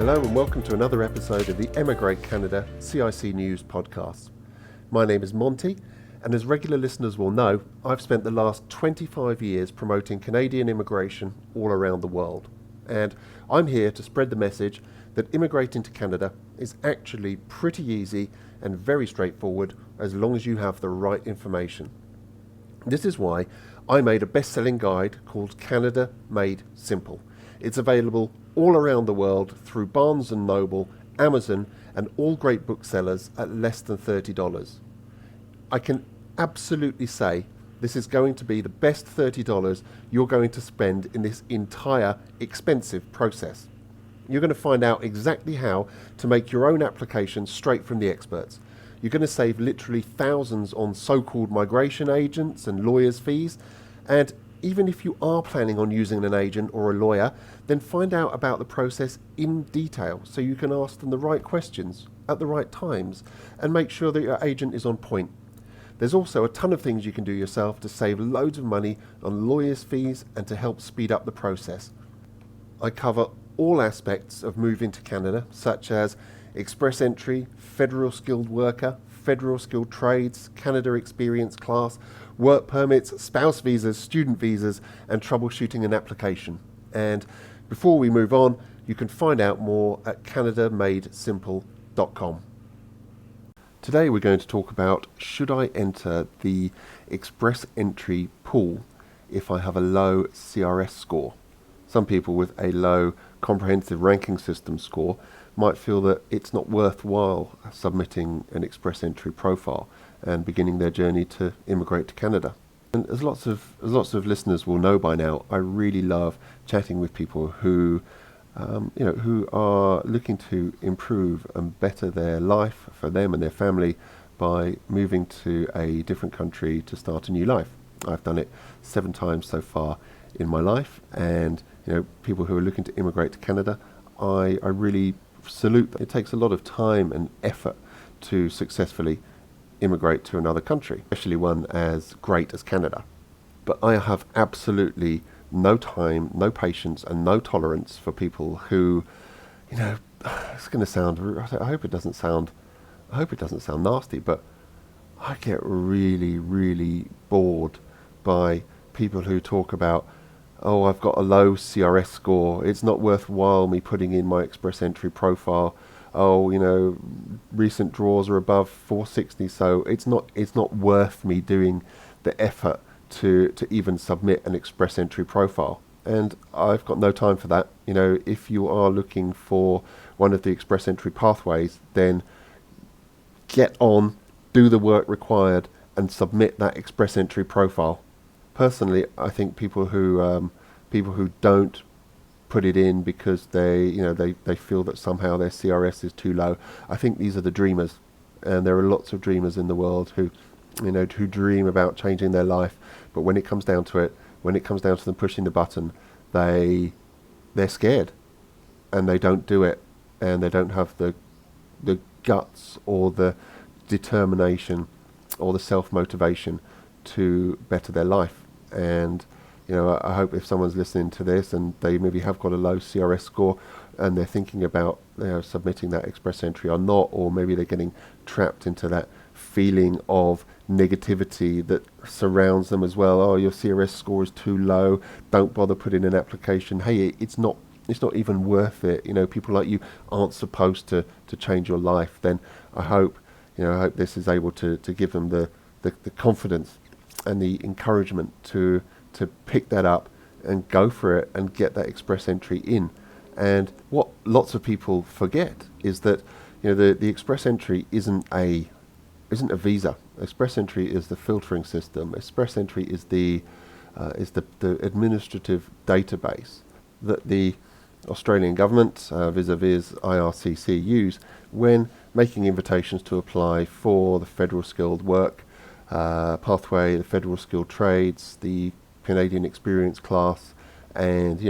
Hello and welcome to another episode of the Emigrate Canada CIC News podcast. My name is Monty, and as regular listeners will know, I've spent the last 25 years promoting Canadian immigration all around the world. And I'm here to spread the message that immigrating to Canada is actually pretty easy and very straightforward as long as you have the right information. This is why I made a best-selling guide called Canada Made Simple. It's available all around the world through Barnes & Noble, Amazon and all great booksellers at less than $30. I can absolutely say this is going to be the best $30 you're going to spend in this entire expensive process. You're going to find out exactly how to make your own application straight from the experts. You're going to save literally thousands on so-called migration agents and lawyers' fees, and even if you are planning on using an agent or a lawyer, then find out about the process in detail so you can ask them the right questions at the right times and make sure that your agent is on point. There's also a ton of things you can do yourself to save loads of money on lawyers' fees and to help speed up the process. I cover all aspects of moving to Canada, such as express entry, federal skilled worker, federal skilled trades, Canada Experience Class, work permits, spouse visas, student visas, and troubleshooting an application. And before we move on, you can find out more at CanadaMadeSimple.com. Today we're going to talk about, should I enter the express entry pool if I have a low CRS score? Some people with a low comprehensive ranking system score might feel that it's not worthwhile submitting an express entry profile and beginning their journey to immigrate to Canada. And as lots of listeners will know by now, I really love chatting with people who who are looking to improve and better their life for them and their family by moving to a different country to start a new life. I've done it 7 times so far in my life, and people who are looking to immigrate to Canada, I really salute them. It takes a lot of time and effort to successfully immigrate to another country, especially one as great as Canada. But I have absolutely no time, no patience, and no tolerance for people who, it's going to sound, I hope it doesn't sound nasty, but I get really, really bored by people who talk about, oh, I've got a low CRS score, it's not worthwhile me putting in my express entry profile. Oh, recent draws are above 460, so it's not worth me doing the effort to even submit an express entry profile. And I've got no time for that. If you are looking for one of the express entry pathways, then get on, do the work required, and submit that express entry profile. Personally, I think people who don't put it in because they feel that somehow their CRS is too low, I think these are the dreamers, and there are lots of dreamers in the world who dream about changing their life, but when it comes down to them pushing the button, they're scared and they don't do it, and they don't have the guts or the determination or the self-motivation to better their life. And I hope if someone's listening to this and they maybe have got a low CRS score and they're thinking about submitting that express entry or not, or maybe they're getting trapped into that feeling of negativity that surrounds them as well. Oh, your CRS score is too low, don't bother putting in an application. Hey, it's not even worth it. People like you aren't supposed to change your life. Then I hope this is able to give them the confidence and the encouragement to pick that up and go for it and get that express entry in. And what lots of people forget is that the express entry isn't a visa. Express entry is the filtering system. Express entry is the administrative database that the Australian government, vis-a-vis IRCC, use when making invitations to apply for the federal skilled work pathway, the federal skilled trades, the Canadian Experience Class, and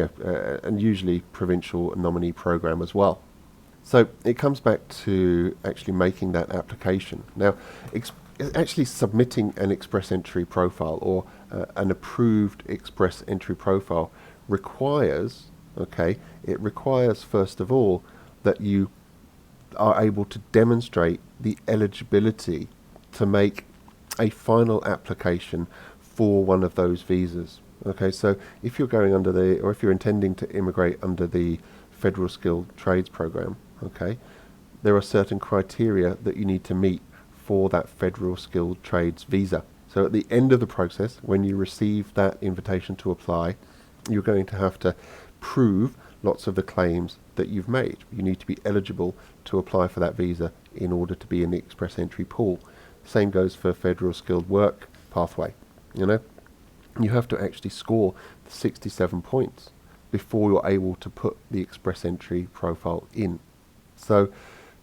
usually provincial nominee program as well. So it comes back to actually making that application. Now, actually submitting an express entry profile or an approved express entry profile requires, it requires first of all that you are able to demonstrate the eligibility to make a final application for one of those visas. Okay, so if you're going under the, or if you're intending to immigrate under the Federal Skilled Trades Program, okay, there are certain criteria that you need to meet for that Federal Skilled Trades visa. So at the end of the process, when you receive that invitation to apply, you're going to have to prove lots of the claims that you've made. You need to be eligible to apply for that visa in order to be in the express entry pool. Same goes for Federal Skilled Work pathway. You have to actually score 67 points before you're able to put the express entry profile in. So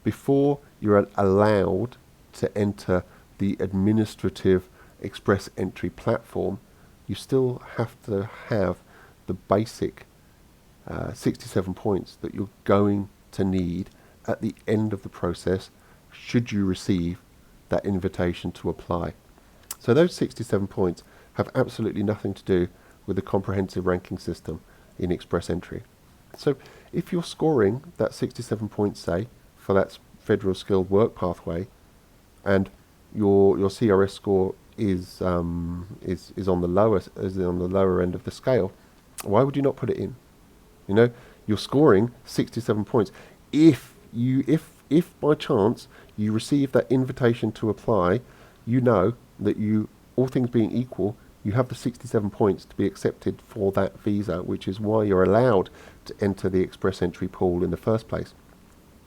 before you're allowed to enter the administrative express entry platform, you still have to have the basic 67 points that you're going to need at the end of the process should you receive that invitation to apply. So those 67 points have absolutely nothing to do with the comprehensive ranking system in express entry. So if you're scoring that 67 points, say, for that Federal Skilled Work pathway, and your CRS score is on the lower end of the scale, why would you not put it in? You're scoring 67 points. If by chance you receive that invitation to apply, you know that you, all things being equal, you have the 67 points to be accepted for that visa, which is why you're allowed to enter the express entry pool in the first place.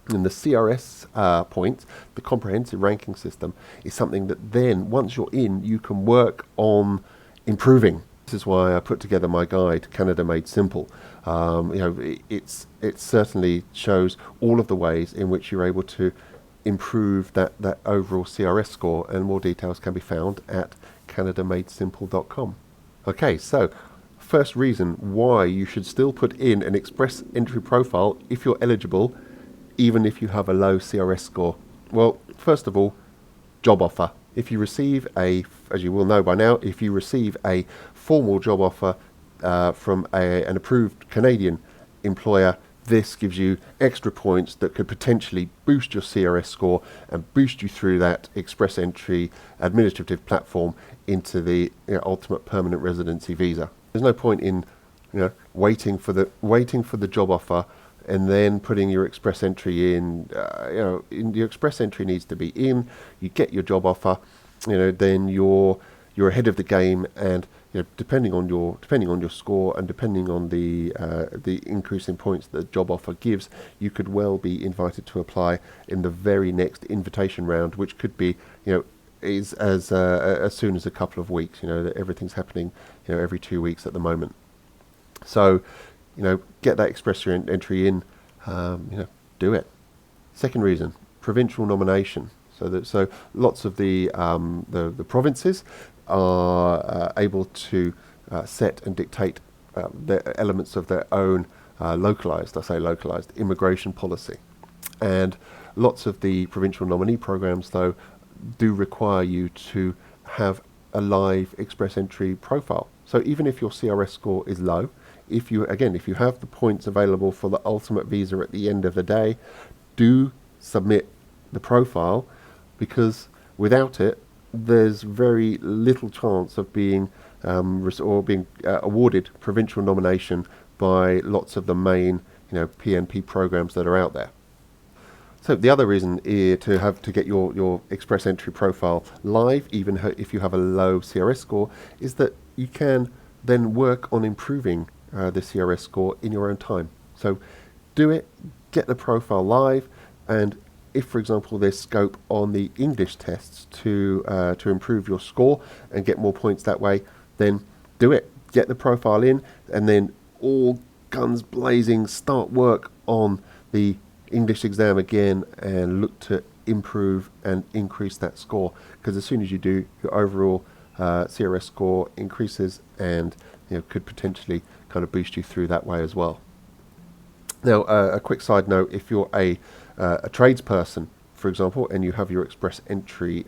And the CRS points, the comprehensive ranking system, is something that then, once you're in, you can work on improving. This is why I put together my guide, Canada Made Simple. It certainly shows all of the ways in which you're able to improve that overall CRS score, and more details can be found at canadamadesimple.com. Okay, so first reason why you should still put in an express entry profile if you're eligible, even if you have a low CRS score. Well, first of all, job offer. If you receive as you will know by now, if you receive a formal job offer from an approved Canadian employer, this gives you extra points that could potentially boost your CRS score and boost you through that express entry administrative platform into the ultimate permanent residency visa. There's no point in waiting for the job offer and then putting your express entry in. Your express entry needs to be in. You get your job offer, then you're ahead of the game, and depending on your score and depending on the increase in points that the job offer gives, you could well be invited to apply in the very next invitation round, which could be is as soon as a couple of weeks. Everything's happening every 2 weeks at the moment. So get that express entry in. Do it. Second reason, provincial nomination. So lots of the provinces are able to set and dictate the elements of their own localized immigration policy. And lots of the provincial nominee programs, though, do require you to have a live express entry profile. So even if your CRS score is low, if you have the points available for the ultimate visa at the end of the day, do submit the profile, because without it, there's very little chance of being awarded provincial nomination by lots of the main PNP programs that are out there. So the other reason to get your express entry profile live, even if you have a low CRS score, is that you can then work on improving the CRS score in your own time. So do it, get the profile live, and if, for example, there's scope on the English tests to improve your score and get more points that way, then do it. Get the profile in, and then all guns blazing, start work on the English exam again and look to improve and increase that score. Because as soon as you do, your overall CRS score increases, and could potentially kind of boost you through that way as well. Now, a quick side note: if you're a tradesperson, for example, and you have your express entry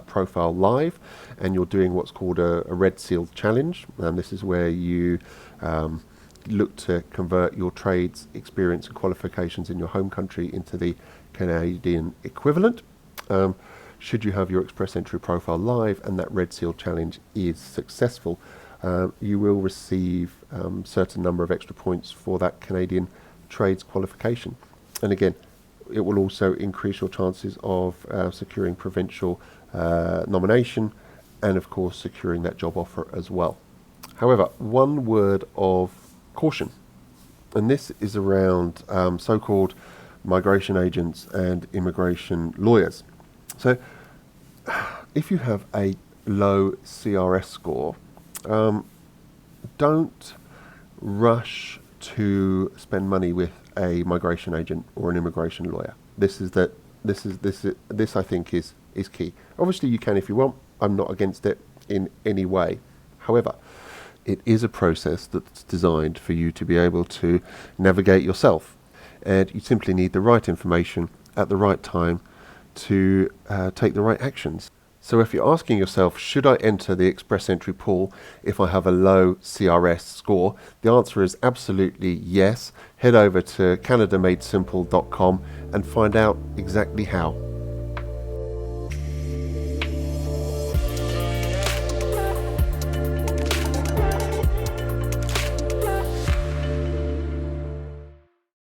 profile live, and you're doing what's called a red seal challenge, and this is where you look to convert your trades experience and qualifications in your home country into the Canadian equivalent. Should you have your Express Entry profile live and that Red Seal challenge is successful, you will receive certain number of extra points for that Canadian trades qualification. And again, it will also increase your chances of securing provincial nomination and of course securing that job offer as well. However, one word of caution, and this is around so-called migration agents and immigration lawyers. So if you have a low CRS score, don't rush to spend money with a migration agent or an immigration lawyer. This I think is key. Obviously you can if you want. I'm not against it in any way. However, it is a process that's designed for you to be able to navigate yourself, and you simply need the right information at the right time to take the right actions. So if you're asking yourself, should I enter the Express Entry pool if I have a low CRS score? The answer is absolutely yes. Head over to CanadaMadeSimple.com and find out exactly how.